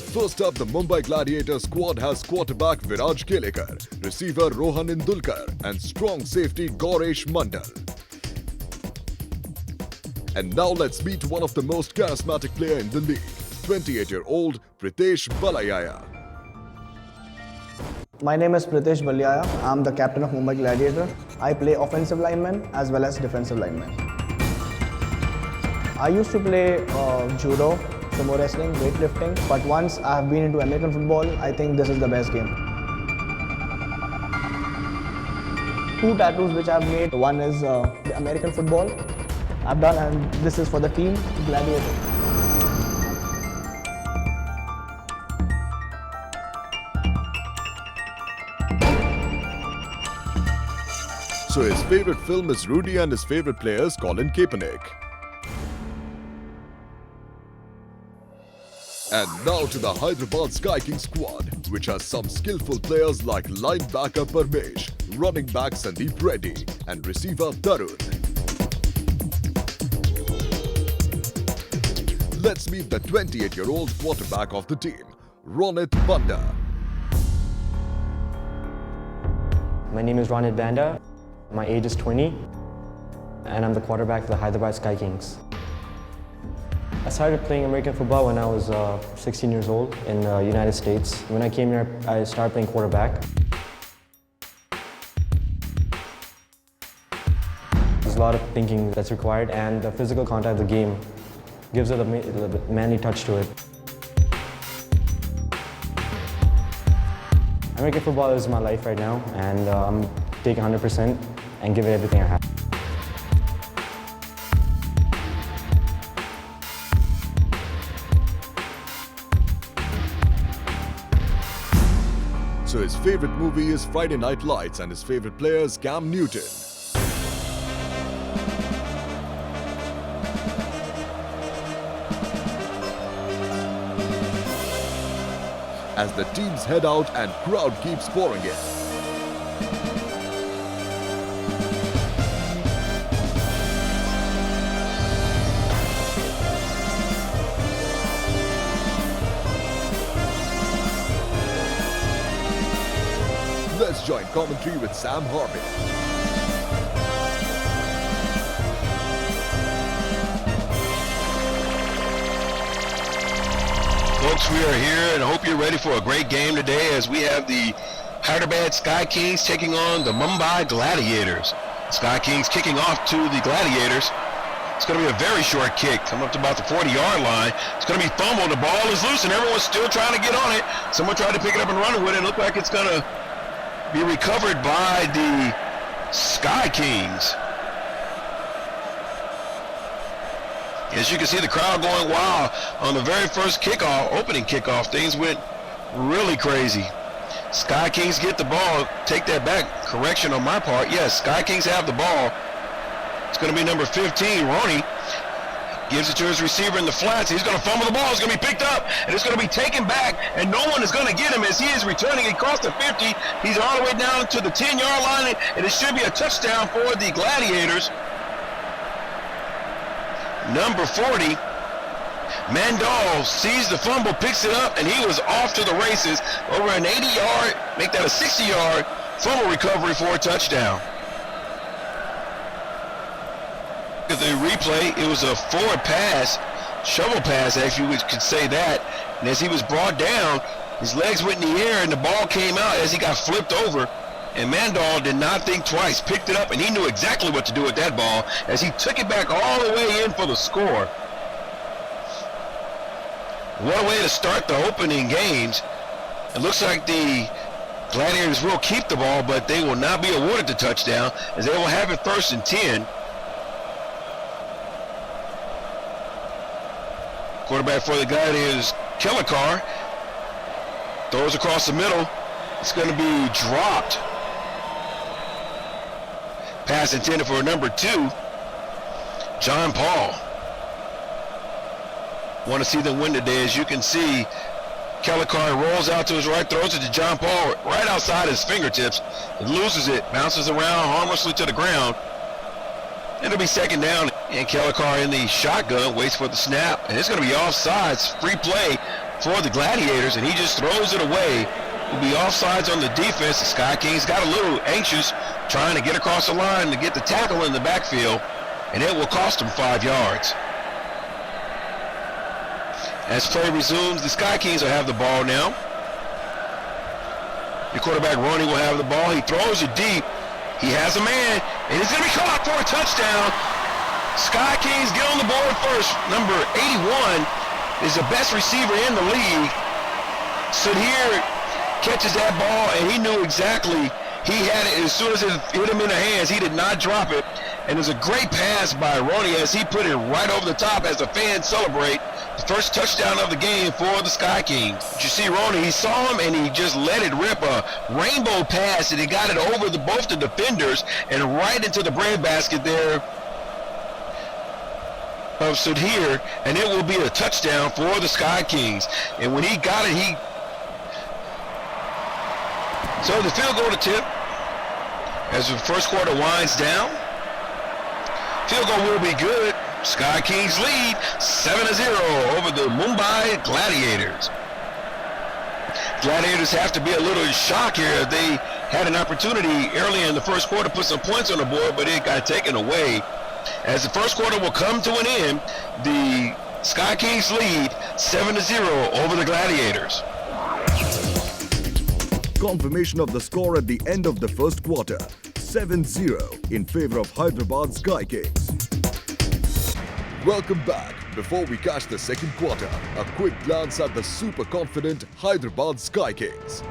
First up, the Mumbai Gladiators squad has quarterback Viraj Kelekar, receiver Rohan Indulkar and strong safety Goresh Mandal. And now let's meet one of the most charismatic player in the league, 28-year-old Pritesh Balayaya. My name is Pritesh Balayaya. I'm the captain of Mumbai Gladiator. I play offensive lineman as well as defensive lineman. I used to play judo, sumo wrestling, weightlifting, but once I have been into American football, I think this is the best game. 2 tattoos which I've made. One is the American football I've done, and this is for the team Gladiator. So his favorite film is Rudy and his favorite player is Colin Kaepernick. And now to the Hyderabad Skykings squad, which has some skillful players like linebacker Parmesh, running back Sandeep Reddy and receiver Tarun. Let's meet the 28-year-old quarterback of the team, Ronit Banda. My name is Ronit Banda. My age is 20, and I'm the quarterback for the Hyderabad Skykings. I started playing American football when I was 16 years old in the United States. When I came here, I started playing quarterback. There's a lot of thinking that's required, and the physical contact of the game gives it a manly touch to it. American football is my life right now, and I'm taking 100% and give it everything I have. So his favorite movie is Friday Night Lights and his favorite player is Cam Newton. As the teams head out and crowd keeps pouring in. Let's join commentary with Sam Harvey. Folks, we are here and I hope you're ready for a great game today as we have the Hyderabad Skykings taking on the Mumbai Gladiators. Skykings kicking off to the Gladiators. It's going to be a very short kick, coming up to about the 40-yard line. It's going to be fumbled. The ball is loose and everyone's still trying to get on it. Someone tried to pick it up and run with it. It looked like it's going to be recovered by the Skykings. As you can see, the crowd going wild on the very first kickoff, opening kickoff. Things went really crazy. Skykings get the ball. Take that back. Correction on my part. Yes, Skykings have the ball. It's going to be number 15, Ronnie. Gives it to his receiver in the flats. He's going to fumble the ball. It's going to be picked up, and it's going to be taken back, and no one is going to get him as he is returning across the 50. He's all the way down to the 10-yard line, and it should be a touchdown for the Gladiators. Number 40, Mandal sees the fumble, picks it up, and he was off to the races. Over an 80-yard, make that a 60-yard fumble recovery for a touchdown. At the replay, it was a forward pass, shovel pass, actually, we could say that. And as he was brought down, his legs went in the air and the ball came out as he got flipped over. And Mandal did not think twice, picked it up, and he knew exactly what to do with that ball as he took it back all the way in for the score. What a way to start the opening games. It looks like the Gladiators will keep the ball, but they will not be awarded the touchdown as they will have it 1st and 10. Quarterback for the Gladiators, Kelekar, throws across the middle. It's going to be dropped. Pass intended for number 2, John Paul. Want to see them win today. As you can see, Kelekar rolls out to his right, throws it to John Paul right outside his fingertips. He loses it, bounces around harmlessly to the ground. It'll be 2nd down, and Kelekar in the shotgun waits for the snap, and it's going to be offsides. Free play for the Gladiators, and he just throws it away. Will be offsides on the defense. The Sky Kings got a little anxious trying to get across the line to get the tackle in the backfield, and it will cost them 5 yards. As play resumes, the Sky Kings will have the ball now. The quarterback, Ronnie, will have the ball. He throws it deep. He has a man, and he's going to be caught for a touchdown. Sky Kings get on the board first. Number 81 is the best receiver in the league. Sudhir catches that ball, and he knew exactly he had it as soon as it hit him in the hands. He did not drop it. And it's a great pass by Ronnie as he put it right over the top as the fans celebrate the first touchdown of the game for the Sky Kings. But you see Ronnie, he saw him and he just let it rip, a rainbow pass, and he got it over both the defenders and right into the breadbasket there of Sudhir, and it will be a touchdown for the Sky Kings. And when he got it, so the field goal attempt as the first quarter winds down. Field goal will be good. Sky Kings lead 7-0 over the Mumbai Gladiators. Gladiators have to be a little shocked here. They had an opportunity early in the first quarter to put some points on the board, but it got taken away. As the first quarter will come to an end, the Sky Kings lead 7-0 over the Gladiators. Confirmation of the score at the end of the first quarter, 7-0 in favor of Hyderabad Sky Kings. Welcome back. Before we catch the second quarter, a quick glance at the super confident Hyderabad Sky Kings.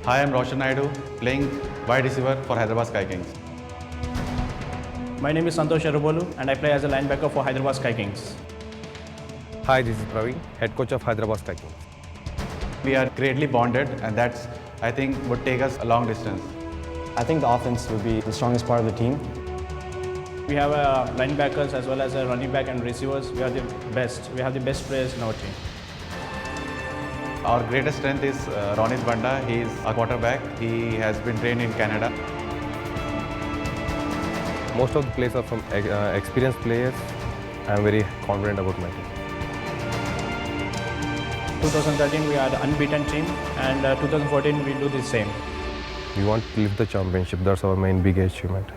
Hi, I'm Roshan Naidu, playing wide receiver for Hyderabad Sky Kings. My name is Santosh Arubolu and I play as a linebacker for Hyderabad Sky Kings. Hi, this is Praveen, head coach of Hyderabad Sky Kings. We are greatly bonded, and that's, I think, would take us a long distance. I think the offense would be the strongest part of the team. We have linebackers as well as a running back and receivers. We are the best. We have the best players in our team. Our greatest strength is Ronit Banda. He is a quarterback. He has been trained in Canada. Most of the players are from experienced players. I am very confident about my team. 2013 we are the unbeaten team, and 2014 we do the same. We want to lift the championship. That's our main big achievement.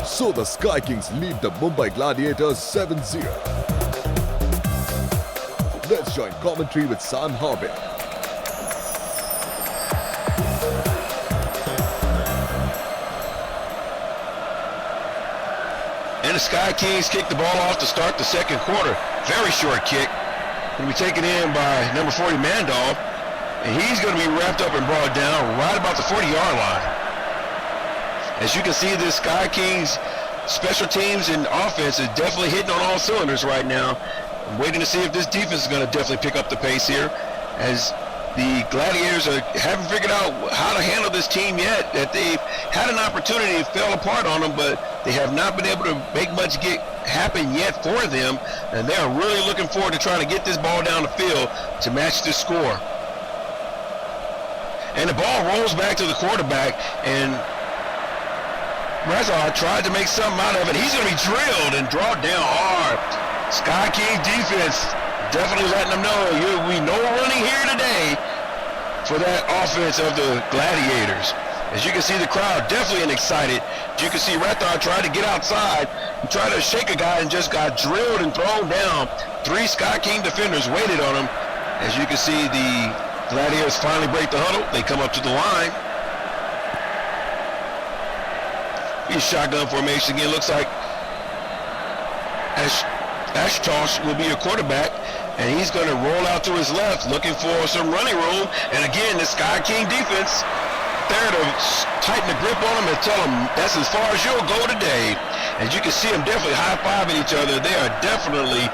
So the Sky Kings lead the Mumbai Gladiators 7-0. Let's join commentary with Sam Harvey. And the Sky Kings kick the ball off to start the second quarter. Very short kick. Going to be taken in by number 40, Mandolf. And he's going to be wrapped up and brought down right about the 40-yard line. As you can see, the Sky Kings special teams and offense is definitely hitting on all cylinders right now. I'm waiting to see if this defense is going to definitely pick up the pace here, as the Gladiators haven't figured out how to handle this team yet. That they've had an opportunity, it fell apart on them, but they have not been able to make much happen yet for them, and they are really looking forward to trying to get this ball down the field to match this score. And the ball rolls back to the quarterback, and Razar tried to make something out of it. He's going to be drilled and drawn down hard. Sky King defense definitely letting them know we know running here today for that offense of the Gladiators. As you can see, the crowd definitely excited. As you can see, Rathar tried to get outside and try to shake a guy and just got drilled and thrown down. 3 Sky King defenders waited on him. As you can see, the Gladiators finally break the huddle. They come up to the line. He's shotgun formation again. Looks like Ashtosh will be your quarterback, and he's going to roll out to his left, looking for some running room. And again, the Sky King defense there to tighten the grip on him and tell him that's as far as you'll go today. As you can see them definitely high-fiving each other. They are definitely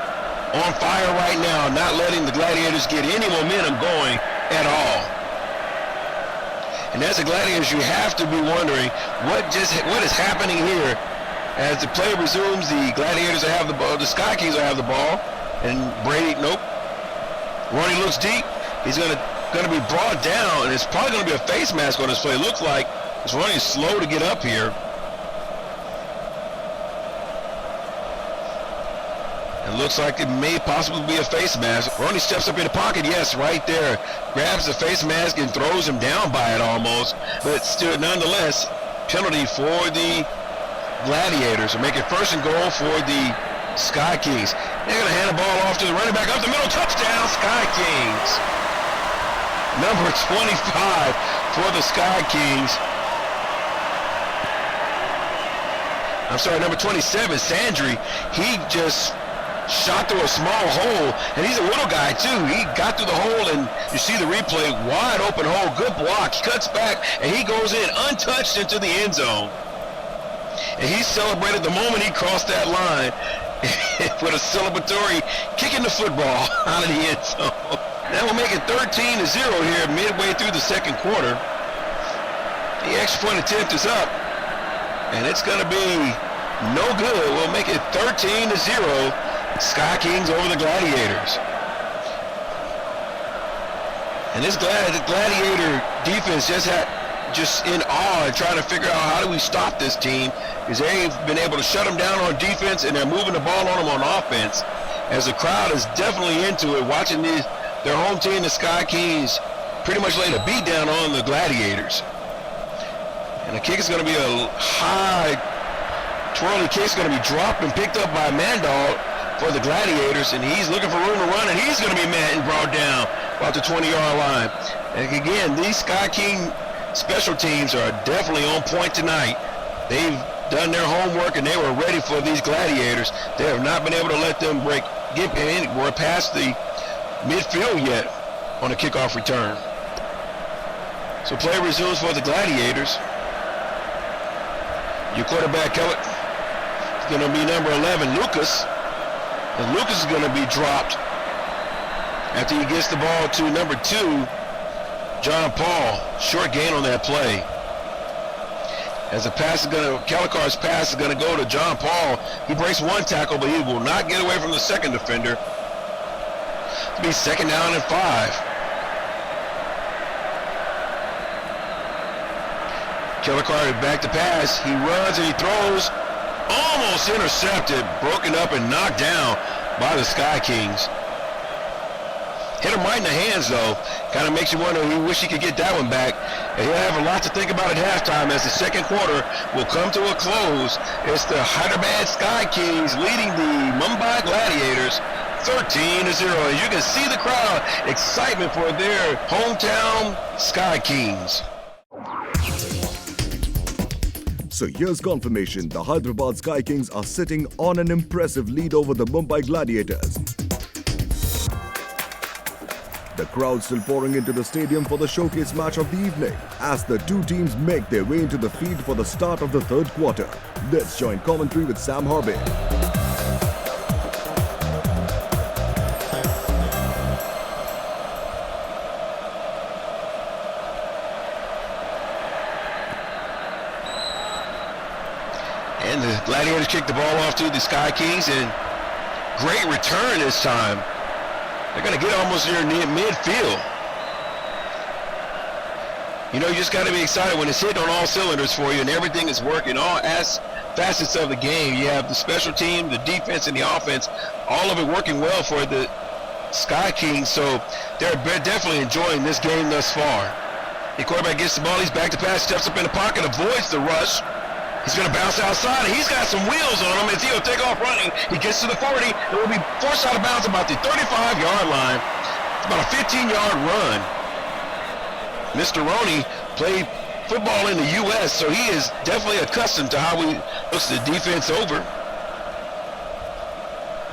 on fire right now, not letting the Gladiators get any momentum going at all. And as the Gladiators, you have to be wondering what is happening here. As the play resumes, the Gladiators will have the ball, the Sky Kings will have the ball, and Brady, nope. Ronnie looks deep. He's gonna be brought down, and it's probably gonna be a face mask on his play. It looks like Ronnie is slow to get up here. It looks like it may possibly be a face mask. Ronnie steps up in the pocket, yes, right there. Grabs the face mask and throws him down by it almost. But still, nonetheless, penalty for the Gladiators. Will make it 1st and goal for the Skykings. They're going to hand the ball off to the running back up the middle. Touchdown, Skykings. Number 25 for the Skykings. I'm sorry, number 27, Sandry. He just shot through a small hole, and he's a little guy too. He got through the hole, and you see the replay, wide open hole, good block. He cuts back, and he goes in untouched into the end zone. And he celebrated the moment he crossed that line with a celebratory kicking the football out of the end zone. That will make it 13-0 here midway through the 2nd quarter. The extra point attempt is up, and it's going to be no good. We'll make it 13-0. Skykings over the Gladiators. And this Gladiator defense just in awe and trying to figure out how do we stop this team, because they've been able to shut them down on defense and they're moving the ball on them on offense, as the crowd is definitely into it, watching their home team, the Skykings, pretty much laid a beat down on the Gladiators. And the kick is going to be a high twirly kick. Is going to be dropped and picked up by Mandal for the Gladiators, and he's looking for room to run, and he's going to be met and brought down about the 20-yard line. And again, these Sky King special teams are definitely on point tonight. They've done their homework, and they were ready for these Gladiators. They have not been able to let them get anywhere past the midfield yet on a kickoff return. So play resumes for the Gladiators. Your quarterback, Kellett, is going to be number 11, Lucas. And Lucas is going to be dropped after he gets the ball to number 2, John Paul. Short gain on that play. As the pass is going to, Calicar's pass is going to go to John Paul. He breaks one tackle, but he will not get away from the second defender. It'll be 2nd down and 5. Calicar back to pass. He runs and he throws. Almost intercepted, broken up and knocked down by the Sky Kings. Hit him right in the hands though. Kind of makes you wonder, he wish he could get that one back. And he'll have a lot to think about at halftime as the 2nd quarter will come to a close. It's the Hyderabad Sky Kings leading the Mumbai Gladiators 13-0. And you can see the crowd excitement for their hometown Sky Kings. So here's confirmation, the Hyderabad Sky Kings are sitting on an impressive lead over the Mumbai Gladiators. The crowd still pouring into the stadium for the showcase match of the evening as the two teams make their way into the field for the start of the 3rd quarter. Let's join commentary with Sam Harvey. And the Gladiators kick the ball off to the Sky Kings, and great return this time. They're going to get almost near midfield. You know, you just got to be excited when it's hitting on all cylinders for you and everything is working, all facets of the game. You have the special team, the defense, and the offense, all of it working well for the Sky Kings, so they're definitely enjoying this game thus far. The quarterback gets the ball, he's back to pass, steps up in the pocket, avoids the rush. He's going to bounce outside, and he's got some wheels on him as he'll take off running. He gets to the 40, and will be forced out of bounds about the 35-yard line. It's about a 15-yard run. Mr. Roney played football in the U.S., so he is definitely accustomed to how he looks the defense over.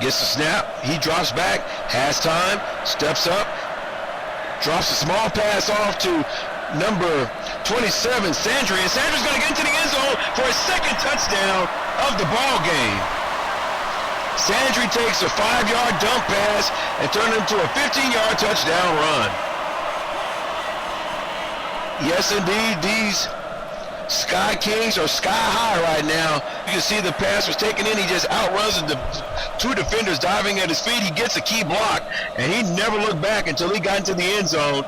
Gets the snap, he drops back, has time, steps up, drops a small pass off to number 27, Sandry, and Sandry's going to get into the end zone for his 2nd touchdown of the ball game. Sandry takes a 5-yard dump pass and turns it into a 15-yard touchdown run. Yes, indeed, these Sky Kings are sky high right now. You can see the pass was taken in. He just outruns the 2 defenders diving at his feet. He gets a key block, and he never looked back until he got into the end zone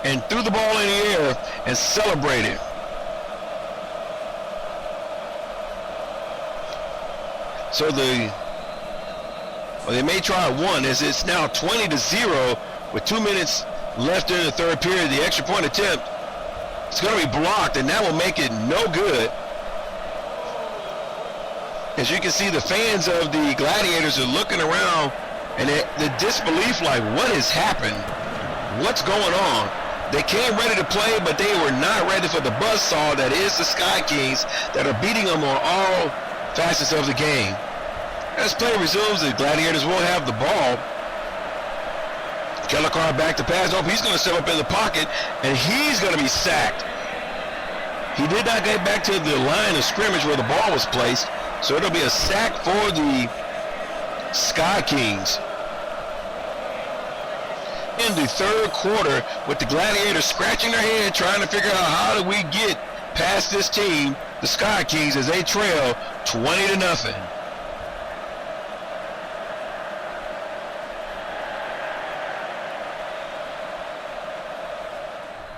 and threw the ball in the air and celebrated. So the or they may try one, as it's now 20-0 with 2 minutes left in the third period. The extra point attempt, it's going to be blocked, and that will make it no good. As you can see, the fans of the Gladiators are looking around, and the disbelief, like, what has happened? What's going on? They came ready to play, but they were not ready for the buzzsaw that is the Skykings that are beating them on all facets of the game. As play resumes, the Gladiators will have the ball. Kellecar back to pass. Oh, he's going to step up in the pocket, and he's going to be sacked. He did not get back to the line of scrimmage where the ball was placed, so it'll be a sack for the Skykings. In the third quarter, with the Gladiators scratching their head trying to figure out how do we get past this team, the Skykings, as they trail 20-0.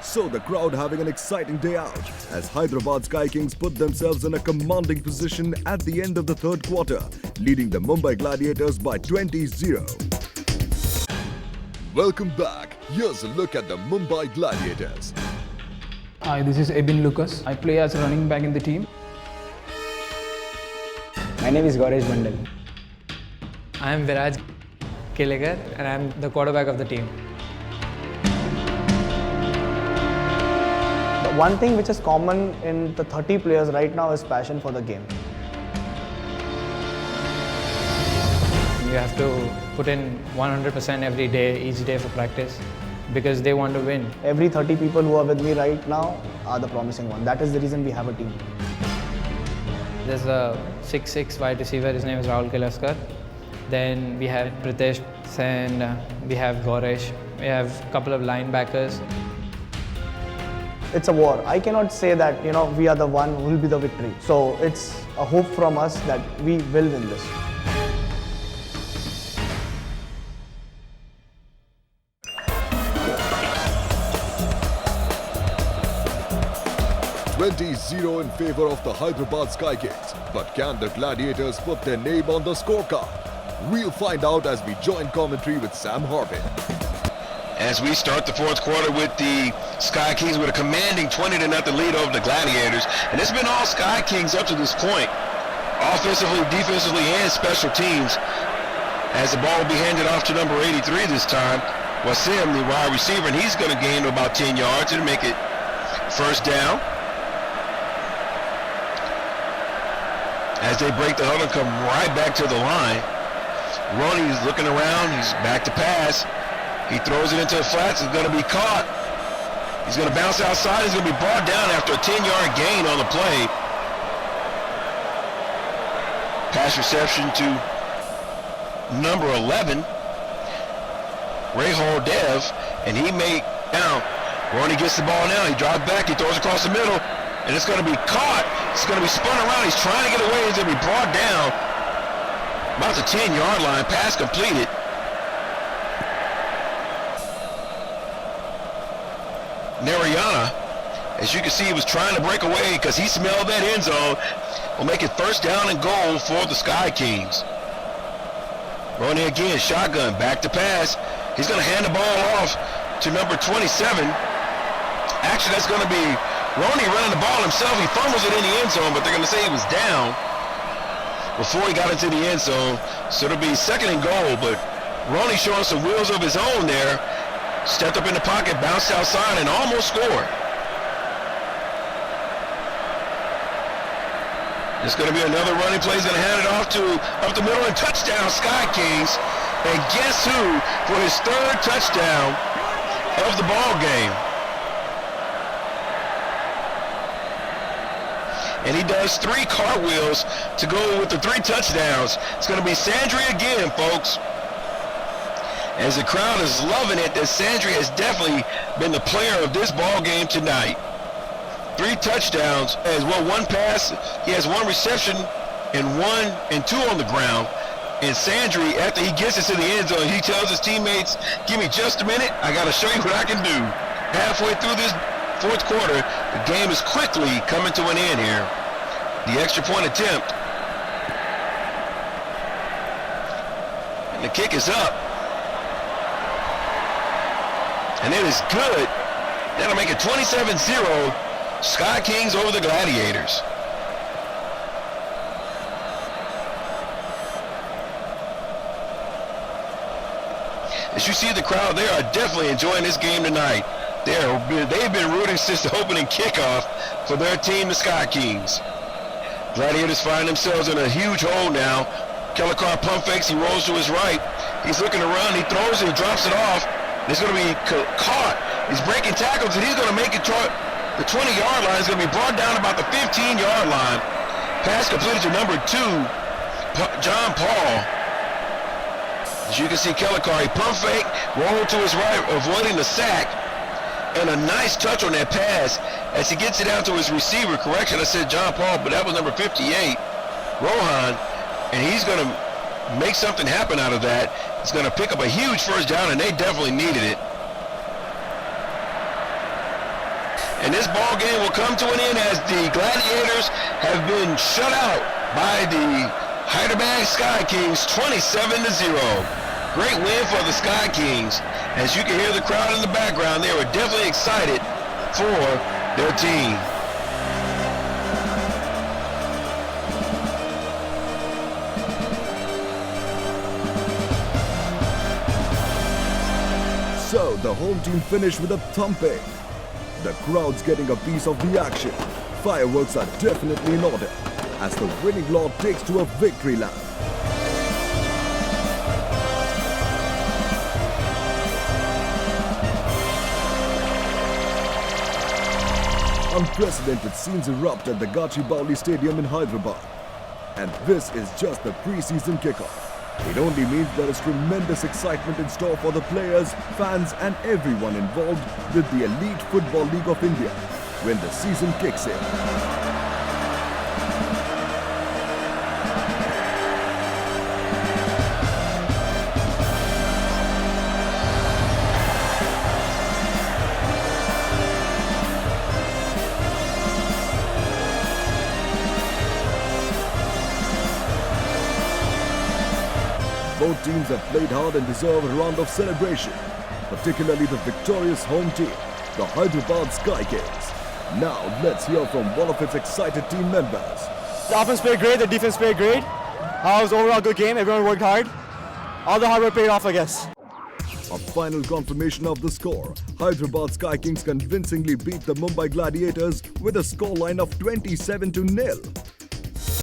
So the crowd having an exciting day out as Hyderabad Skykings put themselves in a commanding position at the end of the third quarter, leading the Mumbai Gladiators by 20-0. Welcome back. Here's a look at the Mumbai Gladiators. Hi, this is Ebin Lucas. I play as a running back in the team. My name is Gaurish Bandal. I am Viraj Kelekar and I am the quarterback of the team. The one thing which is common in the 30 players right now is passion for the game. You have to put in 100% every day, each day for practice, because they want to win. Every 30 people who are with me right now are the promising one. That is the reason we have a team. There's a 6'6" wide receiver, his name is Rahul Kilaskar. Then we have Pritesh and we have Gaurish. We have a couple of linebackers. It's a war. I cannot say that, we are the one who will be the victory. So it's a hope from us that we will win this. (20-0) in favor of the Hyderabad Skykings. But can the Gladiators put their name on the scorecard? We'll find out as we join commentary with Sam Harbin. As we start the fourth quarter with the Skykings with a commanding 20-0 lead over the Gladiators. And it's been all Skykings up to this point, offensively, defensively, and special teams. As the ball will be handed off to number 83 this time, Wasim, the wide receiver, and he's going to gain about 10 yards and make it first down. As they break the huddle and come right back to the line. Ronnie's looking around, he's back to pass. He throws it into the flats, it's going to be caught. He's going to bounce outside, he's going to be brought down after a 10-yard gain on the play. Pass reception to number 11, Rahul Dev, and he made down. Ronnie gets the ball now, he drives back, he throws across the middle, and it's going to be caught. It's going to be spun around, he's trying to get away, he's going to be brought down. About the 10-yard line, pass completed. Narayana, as you can see, he was trying to break away because he smelled that end zone. Will make it first down and goal for the Skykings. Ronnie again, shotgun, back to pass. He's going to hand the ball off to number 27. Actually, that's going to be Ronnie running the ball himself. He fumbles it in the end zone, but they're going to say he was down before he got into the end zone. So it'll be second and goal, but Ronnie showing some wheels of his own there. Stepped up in the pocket, bounced outside, and almost scored. It's going to be another running play. He's going to hand it off to up the middle and touchdown, Skykings. And guess who for his third touchdown of the ball game? And he does 3 cartwheels to go with the 3 touchdowns. It's going to be Sandri again, folks. As the crowd is loving it, that Sandri has definitely been the player of this ball game tonight. 3 touchdowns, as well 1 pass. He has 1 reception and 2 on the ground. And Sandri, after he gets into the end zone, he tells his teammates, give me just a minute, I got to show you what I can do. Halfway through this fourth quarter, the game is quickly coming to an end here. The extra point attempt. And the kick is up. And it is good. That'll make it 27-0. Skykings over the Gladiators. As you see the crowd, they are definitely enjoying this game tonight. They've been rooting since the opening kickoff for their team, the Skykings. Gladiators find themselves in a huge hole now. Kellecar pump fakes, he rolls to his right. He's looking to run, he throws it, he drops it off. He's going to be caught. He's breaking tackles, and he's going to make it toward the 20-yard line. He's going to be brought down about the 15-yard line. Pass completed to number 2, John Paul. As you can see, Kellecar, he pump fake, roll to his right, avoiding the sack. And a nice touch on that pass as he gets it out to his receiver. Correction, I said John Paul, but that was number 58, Rohan. And he's going to make something happen out of that. He's going to pick up a huge first down, and they definitely needed it. And this ball game will come to an end as the Gladiators have been shut out by the Hyderabad Skykings, 27-0. Great win for the Skykings. As you can hear the crowd in the background, they were definitely excited for their team. So the home team finished with a thumping. The crowd's getting a piece of the action. Fireworks are definitely in order as the winning lot takes to a victory lap. Unprecedented scenes erupt at the Gachibowli Stadium in Hyderabad. And this is just the pre-season kickoff. It only means there is tremendous excitement in store for the players, fans and everyone involved with the Elite Football League of India when the season kicks in. Both teams have played hard and deserve a round of celebration, particularly the victorious home team, the Hyderabad Skykings. Now let's hear from one of its excited team members. The offense played great, the defense played great. It was overall a good game, everyone worked hard. All the hard work paid off, I guess. A final confirmation of the score. Hyderabad Skykings convincingly beat the Mumbai Gladiators with a scoreline of 27-0.